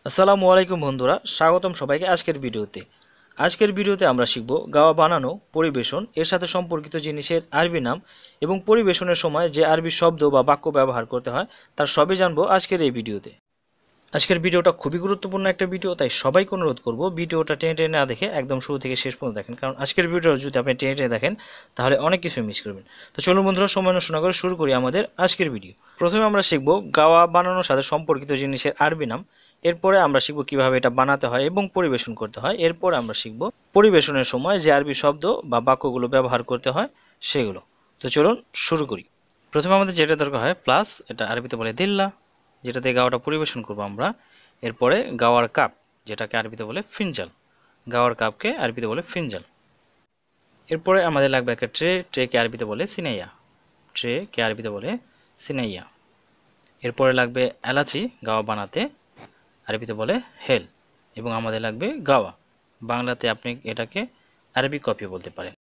আসসালামু আলাইকুম বন্ধুরা, স্বাগতম সবাইকে আজকের ভিডিওতে আমরা শিখব গাওয়া বানানো, পরিবেশন, এর সাথে সম্পর্কিত জিনিসের আরবি নাম এবং পরিবেশনের সময় যে আরবি শব্দ বা বাক্য ব্যবহার করতে হয় তার সবই জানবো আজকের এই ভিডিওতে। আজকের ভিডিওটা খুবই গুরুত্বপূর্ণ একটা ভিডিও, তাই সবাইকে অনুরোধ করব ভিডিওটা টেনে টেনে না দেখে একদম শুরু থেকে শেষ পর্যন্ত দেখেন, কারণ আজকের ভিডিও যদি আপনি টেনে টেনে দেখেন তাহলে অনেক কিছু মিস করবেন। তো চলুন বন্ধুরা, সময় নষ্ট না করে শুরু করি আমাদের আজকের ভিডিও। প্রথমে আমরা শিখব গাওয়া বানানোর সাথে সম্পর্কিত জিনিসের আরবি নাম, এরপরে আমরা শিখব কিভাবে এটা বানাতে হয় এবং পরিবেশন করতে হয়, এরপরে আমরা শিখব পরিবেশনের সময় যে আরবি শব্দ বা বাক্যগুলো ব্যবহার করতে হয় সেগুলো। তো চলুন শুরু করি। প্রথমে আমাদের যেটা দরকার হয় প্লাস, এটা আরবিতে বলে দিল্লা, যেটাতে গাওয়াটা পরিবেশন করব আমরা। এরপরে গাওয়ার কাপ, যেটাকে আরবিতে বলে ফিনজাল, গাওয়ার কাপকে আরবিতে বলে ফিনজাল। এরপরে আমাদের লাগবে একটা ট্রেকে আরবিতে বলে সিনাইয়া, ট্রেকে আরবিতে বলে সিনাইয়া। এরপরে লাগবে এলাচি, গাওয়া বানাতে আরবিতে বলে হেল। এবং আমাদের লাগবে গাওয়া, বাংলাতে আপনি এটাকে আরবি কফি বলতে পারেন।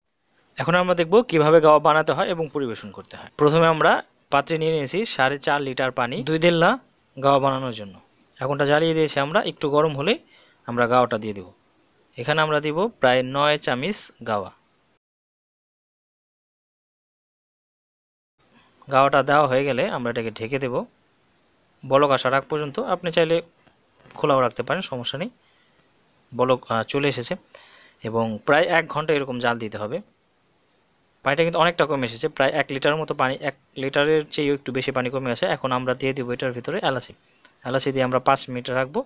এখন আমরা দেখব কিভাবে গাওয়া বানাতে হয় এবং পরিবেশন করতে হয়। প্রথমে আমরা পাত্রে নিয়ে নিয়েছি 4.5 লিটার পানি 2 দেল্লা গাওয়া বানানোর জন্য। এখনটা জ্বালিয়ে দিয়েছি আমরা, একটু গরম হলেই আমরা গাওয়াটা দিয়ে দেব। এখানে আমরা দিব প্রায় 9 চামচ গাওয়া। গাওয়াটা দেওয়া হয়ে গেলে আমরা এটাকে ঢেকে দেব বলক আসার আগ পর্যন্ত। আপনি চাইলে খোলাও রাখতে পারেন, সমস্যা নেই। বলক চলে এসেছে এবং প্রায় 1 ঘন্টা এরকম জাল দিতে হবে। পানিটা কিন্তু অনেকটা কমে এসেছে, প্রায় 1 লিটারের মতো পানি, 1 লিটারের চেয়েও একটু বেশি পানি কমে গেছে। এখন আমরা দিয়ে দিব এটার ভিতরে এলাচি। এলাচি দিয়ে আমরা 5 মিনিট রাখবো,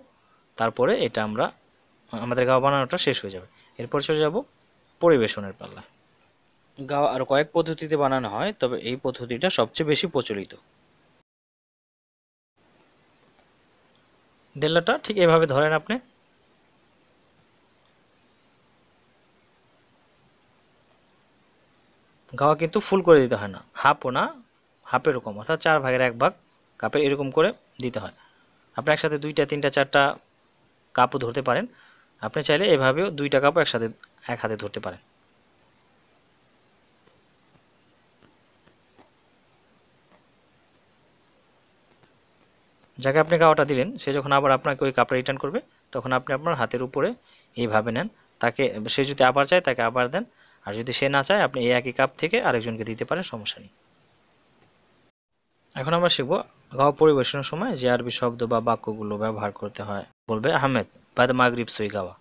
তারপরে এটা আমাদের গাওয়া বানানোটা শেষ হয়ে যাবে। এরপর চলে যাব পরিবেশনের পাল্লা। গাওয়া আরও কয়েক পদ্ধতিতে বানানো হয়, তবে এই পদ্ধতিটা সবচেয়ে বেশি প্রচলিত। দেল্লাটা ঠিক এভাবে ধরেন আপনি। গাওয়া কিন্তু ফুল করে দিতে হয় না, হাফও না, হাফের কম, অর্থাৎ 4 ভাগের 1 ভাগ কাপের এরকম করে দিতে হয়। আপনি একসাথে 2টা 3টা 4টা কাপও ধরতে পারেন। আপনি চাইলে এভাবেও 2টা কাপও একসাথে এক হাতে ধরতে পারেন। যাকে আপনি গাওয়াটা দিলেন সে যখন আবার আপনাকে ওই কাপটা রিটার্ন করবে, তখন আপনি আপনার হাতের উপরে এইভাবে নেন। তাকে, সে যদি আবার চায় তাকে আবার দেন, আর যদি সে না চায় আপনি এই একই কাপ থেকে আরেকজনকে দিতে পারেন, সমস্যা নেই। এখন আমরা শিখব গাওয়া পরিবেশনের সময় যে আরবি শব্দ বা বাক্যগুলো ব্যবহার করতে হয়। বলবে আহমেদ বাদ মাগরিব সই গাওয়া।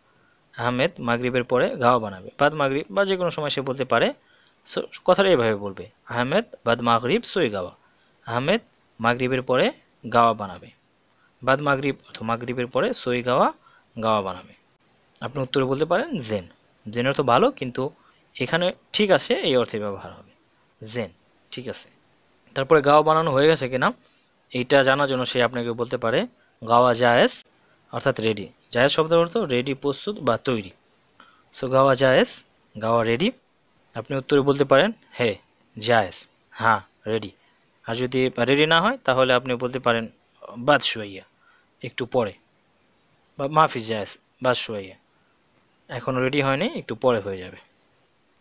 আহমেদ মাগরিবের পরে গাওয়া বানাবে। বাদ মাগরিব বা যে কোনো সময় সে বলতে পারে। কথাটা এভাবে বলবে, আহমেদ বাদ মাগরিব সই গাওয়া। আহমেদ মাগরিবের পরে গাওয়া বানাবে। বাদ মাগরিব অথবা মাগরিবের পরে সই গাওয়া, গাওয়া বানাবে। আপনি উত্তরে বলতে পারেন জেন। জেন অর্থ ভালো, কিন্তু এখানে ঠিক আছে এই অর্থে ব্যবহার হবে, জেন, ঠিক আছে। তারপরে গাওয়া বানানো হয়ে গেছে কিনা এইটা জানার জন্য সে আপনাকে বলতে পারে গাওয়া জায়েজ, অর্থাৎ রেডি। জায়েজ শব্দের অর্থ রেডি, প্রস্তুত বা তৈরি। সো গাওয়া জায়েজ, গাওয়া রেডি। আপনি উত্তরে বলতে পারেন হে জায়েজ, হ্যাঁ রেডি। আর যদি রেডি না হয় তাহলে আপনি বলতে পারেন বাদ শুয়াইয়া, একটু পরে, বা মাফি জায়েজ বাদ শুয়াইয়া, এখনও রেডি হয়নি, একটু পরে হয়ে যাবে।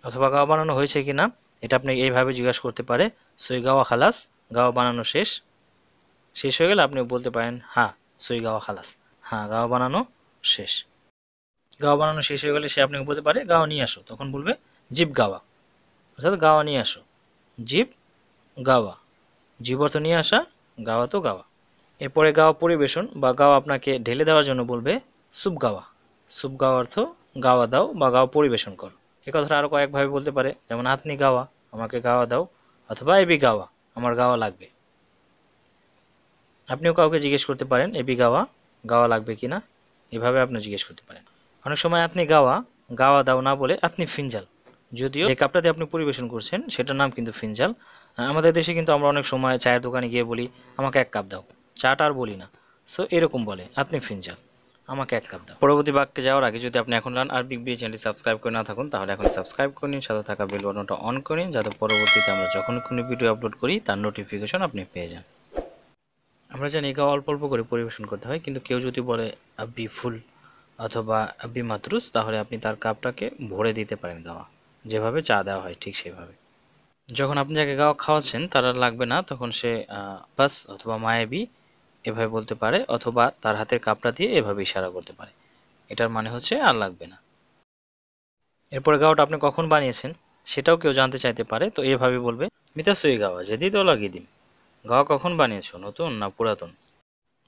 অথবা গাওয়া বানানো হয়েছে কিনা এটা আপনি এইভাবে জিজ্ঞাসা করতে পারে, সই গাওয়া খালাস, গাওয়া বানানো শেষ। শেষ হয়ে গেলে আপনি বলতে পারেন হ্যাঁ সই গাওয়া খালাস, হ্যাঁ গাওয়া বানানো শেষ। গাওয়া বানানো শেষ হয়ে গেলে সে আপনাকে বলতে পারে গাওয়া নিয়ে আসো, তখন বলবে জিপ গাওয়া, অর্থাৎ গাওয়া নিয়ে আসো। জিপ গাওয়া, জিপ অর্থ নিয়ে আসা, গাওয়া তো গাওয়া। এরপরে গাওয়া পরিবেশন বা গাওয়া আপনাকে ঢেলে দেওয়ার জন্য বলবে সুপ গাওয়া। সুপ গাওয়া অর্থ গাওয়া দাও বা গাওয়া পরিবেশন করো। এই কথাটা আরও কয়েকভাবে বলতে পারে, যেমন আপনি গাওয়া, আমাকে গাওয়া দাও, অথবা এবি গাওয়া, আমার গাওয়া লাগবে। আপনিও কাউকে জিজ্ঞেস করতে পারেন এবি গাওয়া, গাওয়া লাগবে কিনা, এভাবে আপনি জিজ্ঞেস করতে পারেন। অনেক সময় আপনি গাওয়া, গাওয়া দাও না বলে আপনি ফিনজাল, যদিও যে কাপটাতে আপনি পরিবেশন করছেন সেটার নাম কিন্তু ফিনজাল। আমাদের দেশে কিন্তু আমরা অনেক সময় চায়ের দোকানে গিয়ে বলি আমাকে 1 কাপ দাও, চাটা আর বলি না। সো এরকম বলে আপনি ফিনজাল, আমাকে 1 কাপ দাও। পরবর্তী বাক্যে যাওয়ার আগে যদি আপনি এখন আরবিক বি চ্যানেলটি সাবস্ক্রাইব করে না থাকুন তাহলে এখন সাবস্ক্রাইব করে নিন, সাথে থাকা বেল বাটনটা অন করে নিন, যাতে পরবর্তীতে আমরা যখন কোনো ভিডিও আপলোড করি তার নোটিফিকেশন আপনি পেয়ে যান। আমরা জানি গাওয়া অল্প অল্প করে পরিবেশন করতে হয়, কিন্তু কেউ যদি বলে আব্বি ফুল অথবা আব্বি মাতরুস, তাহলে আপনি তার কাপটাকে ভরে দিতে পারেন গাওয়া, যেভাবে চা দেওয়া হয় ঠিক সেভাবে। যখন আপনি যাকে গাওয়া খাওয়াচ্ছেন তারা লাগবে না, তখন সে বাস অথবা মায়াবি এভাবে বলতে পারে, অথবা তার হাতের কাপড়া দিয়ে এভাবে ইশারা করতে পারে। এটার মানে হচ্ছে আর লাগবে না। এরপরে গাওয়াটা আপনি কখন বানিয়েছেন সেটাও কেউ জানতে চাইতে পারে, তো এভাবে বলবে মিতা সুই গাওয়া যেদি তো লাগিয়ে দিম। গাওয়া কখন বানিয়েছো, নতুন না পুরাতন?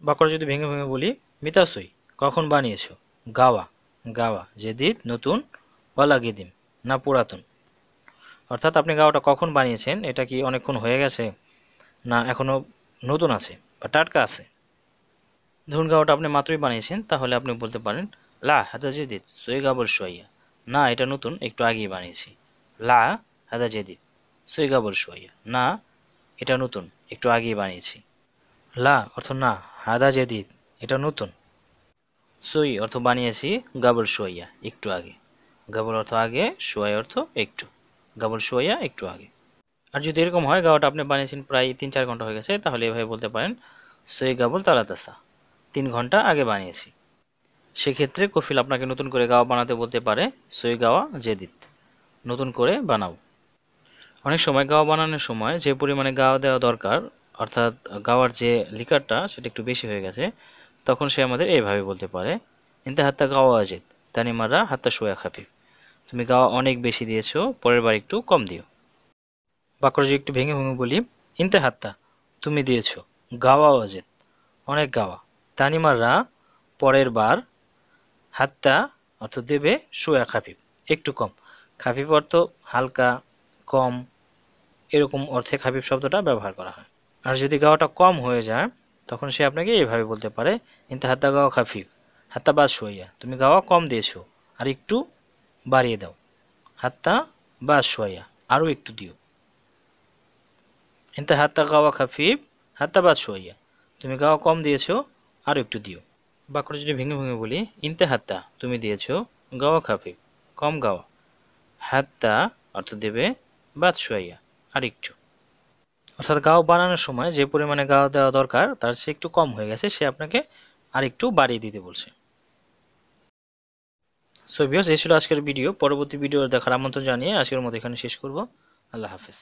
বাক্যটা যদি ভেঙে ভেঙে বলি, মিতা সুই কখন বানিয়েছো, গাওয়া গাওয়া জেদিদ নতুন, বা লাগিয়ে দিম না পুরাতন। অর্থাৎ আপনি গাওয়াটা কখন বানিয়েছেন, এটা কি অনেকক্ষণ হয়ে গেছে, না এখনো নতুন আছে বা টাটকা আছে। ধরুন গাওয়াটা আপনি মাত্রই বানিয়েছেন, তাহলে আপনি বলতে পারেন লা হাদা জেদিদ সুই গাবর সোয়াইয়া, না এটা নতুন একটু আগেই বানিয়েছি। লা হাদা জেদিদ সুই গাবর সোয়াইয়া, না এটা নতুন একটু আগেই বানিয়েছি। লা অর্থ না, হাদা জেদিদ এটা নতুন, সুই অর্থ বানিয়েছি, গাবর সোয়াইয়া একটু আগে। গাবর অর্থ আগে, সোয়াই অর্থ একটু, গাবর সোয়াইয়া একটু আগে। আর যদি এরকম হয় গাওয়াটা আপনি বানিয়েছেন প্রায় ৩-৪ ঘন্টা হয়ে গেছে, তাহলে এভাবে বলতে পারেন সই গাবল তালাতাসা, ৩ ঘন্টা আগে বানিয়েছি। সেক্ষেত্রে কফিল আপনাকে নতুন করে গাওয়া বানাতে বলতে পারে সই গাওয়া জেদিত, নতুন করে বানাও। অনেক সময় গাওয়া বানানোর সময় যে পরিমাণে গাওয়া দেওয়া দরকার, অর্থাৎ গাওয়ার যে লিকারটা সেটা একটু বেশি হয়ে গেছে, তখন সে আমাদের এইভাবে বলতে পারে ইনতে হাত্তা গাওয়া আজেদ তানিমাররা হাত্তা সোয়া খাফিফ, তুমি গাওয়া অনেক বেশি দিয়েছো, পরের বার একটু কম দিও। বাক্যটা যদি একটু ভেঙে ভেঙে বলি, ইনতে হাত্তা তুমি দিয়েছো, গাওয়া অজেদ অনেক গাওয়া, তানিমাররা পরের বার, হাত্তা অর্থ দেবে, সোয়া খাফিফ একটু কম। খাফিফ অর্থ হালকা, কম, এরকম অর্থে খাফিফ শব্দটা ব্যবহার করা হয়। আর যদি গাওয়াটা কম হয়ে যায়, তখন সে আপনাকে এইভাবে বলতে পারে ইনতে হাত্তা গাওয়া খাফিফ হাত্তা বাদ সোয়া, তুমি গাওয়া কম দিয়েছো আর একটু বাড়িয়ে দাও। হাত্তা বাদ সোয়া, আরও একটু দিও। ইনতে হাত্তা গাওয়া খাফিফ হাত্তা বাদ সোয়া, তুমি গাওয়া কম দিয়েছো আর একটু দিও। বাক্যটা যদি ভেঙে ভেঙে বলি, ইনতে হাত্তা তুমি দিয়েছো, গাওয়া খাফিফ কম গাওয়া, হাত্তা অর্থ দেবে, বাদ সোয়া আর একটু। অর্থাৎ গাও বানানোর সময় যে পরিমাণে গাও দেওয়া দরকার তার চেয়ে একটু কম হয়ে গেছে, সে আপনাকে আর একটু বাড়িয়ে দিতে বলছে। সো ভিউয়ার্স, এই ছিল আজকের ভিডিও। পরবর্তী ভিডিও দেখার আমন্ত্রণ জানিয়ে আজকের মতো এখানে শেষ করব। আল্লাহ হাফেজ।